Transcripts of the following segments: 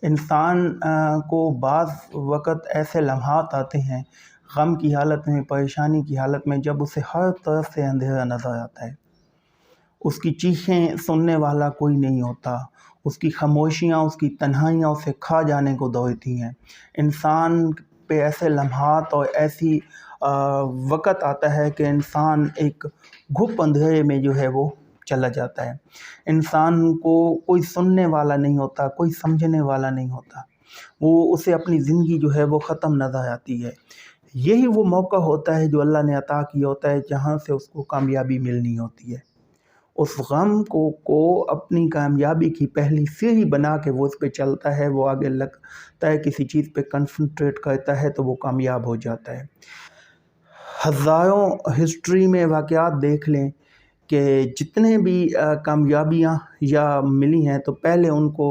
انسان کو بعض وقت ایسے لمحات آتے ہیں غم کی حالت میں، پریشانی کی حالت میں، جب اسے ہر طرف سے اندھیرا نظر آتا ہے۔ اس کی چیخیں سننے والا کوئی نہیں ہوتا، اس کی خاموشیاں، اس کی تنہائیاں اسے کھا جانے کو دوڑتی ہیں۔ انسان پہ ایسے لمحات اور ایسی وقت آتا ہے کہ انسان ایک گھپ اندھیرے میں جو ہے وہ چلا جاتا ہے۔ انسان کو کوئی سننے والا نہیں ہوتا، کوئی سمجھنے والا نہیں ہوتا، اسے اپنی زندگی جو ہے وہ ختم نظر آتی ہے۔ یہی وہ موقع ہوتا ہے جو اللہ نے عطا کیا ہوتا ہے، جہاں سے اس کو کامیابی ملنی ہوتی ہے۔ اس غم کو اپنی کامیابی کی پہلی سیڑھی بنا کے وہ اس پہ چلتا ہے، وہ آگے لگتا ہے، کسی چیز پہ کنسنٹریٹ کرتا ہے تو وہ کامیاب ہو جاتا ہے۔ ہزاروں ہسٹری میں واقعات دیکھ لیں کہ جتنے بھی کامیابیاں یا ملی ہیں تو پہلے ان کو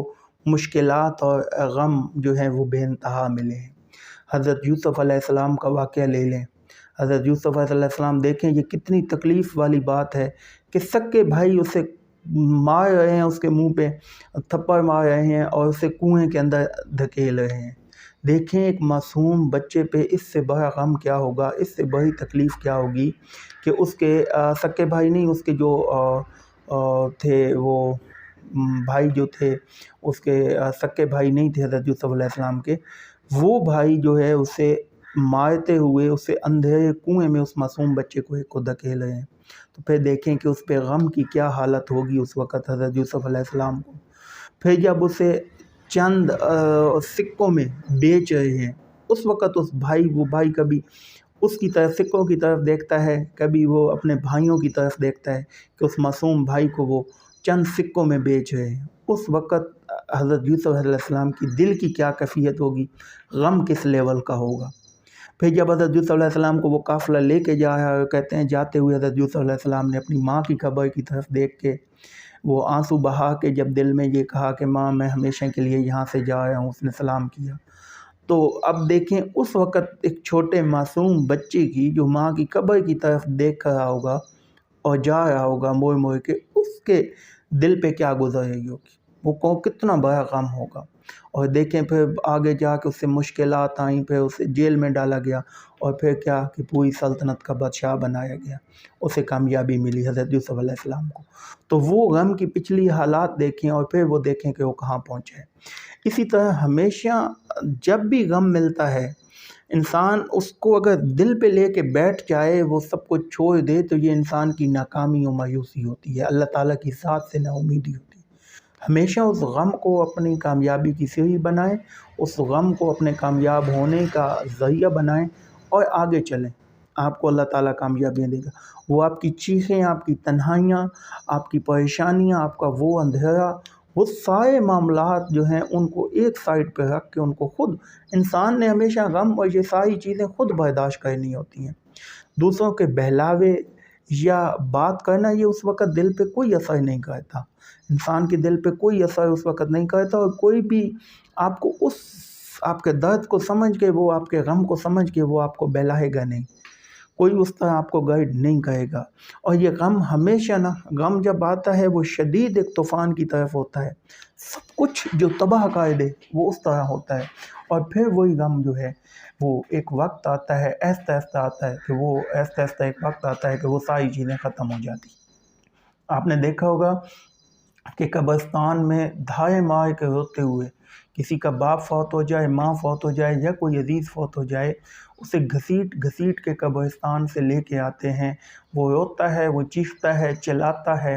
مشکلات اور غم جو ہیں وہ بے انتہا ملے ہیں۔ حضرت یوسف علیہ السلام کا واقعہ لے لیں۔ حضرت یوسف علیہ السلام دیکھیں یہ کتنی تکلیف والی بات ہے کہ سکے بھائی اسے مار رہے ہیں، اس کے منہ پہ تھپڑ مار رہے ہیں اور اسے کنویں کے اندر دھکیل رہے ہیں۔ دیکھیں ایک معصوم بچے پہ اس سے بڑا غم کیا ہوگا، اس سے بڑی تکلیف کیا ہوگی کہ اس کے سکے بھائی نہیں، اس کے جو تھے وہ بھائی جو تھے، اس کے سکے بھائی نہیں تھے حضرت یوسف علیہ السلام کے، وہ بھائی جو ہے اسے مارتے ہوئے اسے اندھیرے کنویں میں اس معصوم بچے کو دھکیل رہے ہیں۔ تو پھر دیکھیں کہ اس پہ غم کی کیا حالت ہوگی اس وقت حضرت یوسف علیہ السلام کو۔ پھر جب اسے چند سکوں میں بیچ رہے ہیں، اس وقت وہ بھائی کبھی اس کی طرف سکوں کی طرف دیکھتا ہے، کبھی وہ اپنے بھائیوں کی طرف دیکھتا ہے کہ اس معصوم بھائی کو وہ چند سکوں میں بیچ رہے ہیں۔ اس وقت حضرت یوسف علیہ السلام کی دل کی کیا کیفیت ہوگی، غم کس لیول کا ہوگا۔ پھر جب حضرت یوسف علیہ السلام کو وہ قافلہ لے کے جا رہا ہے، کہتے ہیں جاتے ہوئے حضرت یوسف علیہ السلام نے اپنی ماں کی قبر کی طرف دیکھ کے وہ آنسو بہا کے جب دل میں یہ کہا کہ ماں میں ہمیشہ کے لیے یہاں سے جا رہا ہوں، اس نے سلام کیا۔ تو اب دیکھیں اس وقت ایک چھوٹے معصوم بچے کی جو ماں کی قبر کی طرف دیکھ رہا ہوگا اور جا رہا ہوگا موئے موئے کے، اس کے دل پہ کیا گزر رہی ہوگی، وہ کتنا بڑا غم ہوگا۔ اور دیکھیں پھر آگے جا کے اس سے مشکلات آئیں، پھر اسے جیل میں ڈالا گیا اور پھر کیا کہ پوری سلطنت کا بادشاہ بنایا گیا، اسے کامیابی ملی حضرت یوسف علیہ السلام کو۔ تو وہ غم کی پچھلی حالات دیکھیں اور پھر وہ دیکھیں کہ وہ کہاں پہنچے۔ اسی طرح ہمیشہ جب بھی غم ملتا ہے، انسان اس کو اگر دل پہ لے کے بیٹھ جائے، وہ سب کچھ چھوڑ دے، تو یہ انسان کی ناکامی و مایوسی ہوتی ہے، اللہ تعالیٰ کی ذات سے نا امیدی ہوتی ہے۔ ہمیشہ اس غم کو اپنی کامیابی کی سیڑھی بنائیں، اس غم کو اپنے کامیاب ہونے کا ذریعہ بنائیں اور آگے چلیں، آپ کو اللہ تعالیٰ کامیابیاں دے گا۔ وہ آپ کی چیخیں، آپ کی تنہائیاں، آپ کی پریشانیاں، آپ کا وہ اندھیرا، وہ سارے معاملات جو ہیں ان کو ایک سائڈ پہ رکھ کے ان کو خود انسان نے ہمیشہ غم اور یہ ساری چیزیں خود برداشت کرنی ہوتی ہیں۔ دوسروں کے بہلاوے یا بات کرنا یہ اس وقت دل پہ کوئی اثر نہیں کرتا، انسان کے دل پہ کوئی اثر اس وقت نہیں کرتا، اور کوئی بھی آپ کو آپ کے درد کو سمجھ کے، وہ آپ کے غم کو سمجھ کے وہ آپ کو بہلائے گا نہیں، کوئی اس طرح آپ کو گائیڈ نہیں کرے گا۔ اور یہ غم ہمیشہ غم جب آتا ہے وہ شدید ایک طوفان کی طرف ہوتا ہے، سب کچھ جو تباہ کر دے وہ اس طرح ہوتا ہے، اور پھر وہی غم جو ہے وہ ایک وقت آتا ہے، آہستہ آہستہ آتا ہے کہ وہ آہستہ آہستہ ایک وقت آتا ہے کہ وہ ساری چیزیں ختم ہو جاتی۔ آپ نے دیکھا ہوگا کہ قبرستان میں دھائے مار کے روتے ہوئے کسی کا باپ فوت ہو جائے، ماں فوت ہو جائے یا کوئی عزیز فوت ہو جائے، اسے گھسیٹ گھسیٹ کے قبرستان سے لے کے آتے ہیں، وہ روتا ہے، وہ چیختا ہے، چلاتا ہے،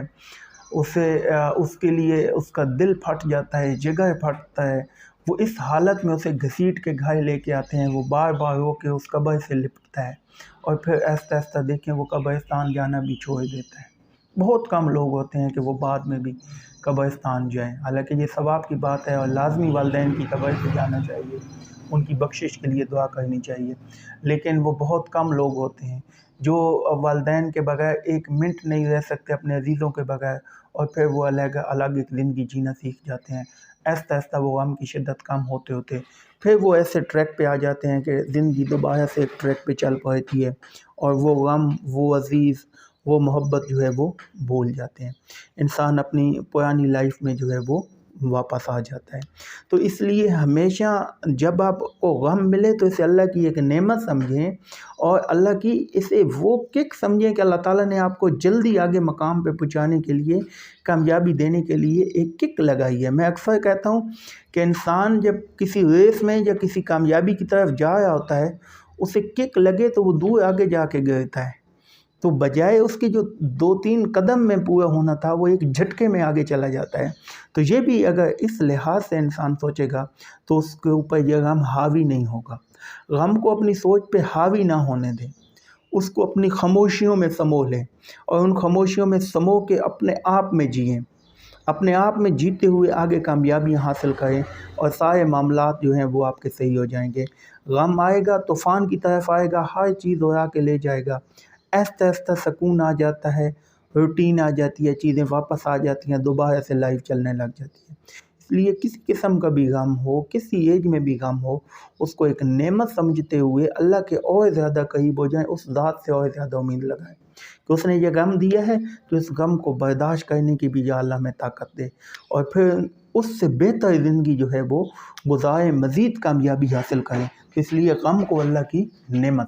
اس کے لیے اس کا دل پھٹ جاتا ہے، جگر پھٹتا ہے، وہ اس حالت میں اسے گھسیٹ کے گھر لے کے آتے ہیں، وہ بار بار رو کے اس قبر سے لپٹتا ہے، اور پھر آہستہ آہستہ دیکھیں وہ قبرستان جانا بھی چھوڑ دیتا ہے۔ بہت کم لوگ ہوتے ہیں کہ وہ بعد میں بھی قبرستان جائیں، حالانکہ یہ ثواب کی بات ہے اور لازمی والدین کی قبر پہ جانا چاہیے، ان کی بخشش کے لیے دعا کرنی چاہیے، لیکن وہ بہت کم لوگ ہوتے ہیں جو والدین کے بغیر ایک منٹ نہیں رہ سکتے، اپنے عزیزوں کے بغیر، اور پھر وہ الگ ایک زندگی جینا سیکھ جاتے ہیں۔ آہستہ آہستہ وہ غم کی شدت کم ہوتے ہوتے پھر وہ ایسے ٹریک پہ آ جاتے ہیں کہ زندگی دوبارہ سے ایک ٹریک پہ چل پڑتی ہے، اور وہ غم، وہ عزیز، وہ محبت جو ہے وہ بھول جاتے ہیں۔ انسان اپنی پرانی لائف میں جو ہے وہ واپس آ جاتا ہے۔ تو اس لیے ہمیشہ جب آپ کو غم ملے تو اسے اللہ کی ایک نعمت سمجھیں، اور اللہ کی اسے وہ کک سمجھیں کہ اللہ تعالیٰ نے آپ کو جلدی آگے مقام پہ پہنچانے کے لیے، کامیابی دینے کے لیے ایک کک لگائی ہے۔ میں اکثر کہتا ہوں کہ انسان جب کسی ریس میں یا کسی کامیابی کی طرف جا رہا ہوتا ہے، اسے کک لگے تو وہ دور آگے جا کے گرتا ہے، تو بجائے اس کے جو 2-3 قدم میں پورا ہونا تھا وہ ایک جھٹکے میں آگے چلا جاتا ہے۔ تو یہ بھی اگر اس لحاظ سے انسان سوچے گا تو اس کے اوپر یہ غم حاوی نہیں ہوگا۔ غم کو اپنی سوچ پہ حاوی نہ ہونے دیں، اس کو اپنی خاموشیوں میں سمو لیں، اور ان خاموشیوں میں سمو کے اپنے آپ میں جئیں، اپنے آپ میں جیتے ہوئے آگے کامیابیاں حاصل کریں، اور سارے معاملات جو ہیں وہ آپ کے صحیح ہو جائیں گے۔ غم آئے گا طوفان کی طرف آئے گا، ہر چیز اڑا کے لے جائے گا، آہستہ آہستہ سکون آ جاتا ہے، روٹین آ جاتی ہے، چیزیں واپس آ جاتی ہیں، دوبارہ سے لائف چلنے لگ جاتی ہے۔ اس لیے کسی قسم کا بھی غم ہو، کسی ایج میں بھی غم ہو، اس کو ایک نعمت سمجھتے ہوئے اللہ کے اور زیادہ قریب ہو جائیں، اس ذات سے اور زیادہ امید لگائیں کہ اس نے یہ غم دیا ہے تو اس غم کو برداشت کرنے کی بھی یا اللہ ہمیں طاقت دے، اور پھر اس سے بہتر زندگی جو ہے وہ گزاریں، مزید کامیابی حاصل کریں۔ اس لیے غم کو اللہ کی نعمت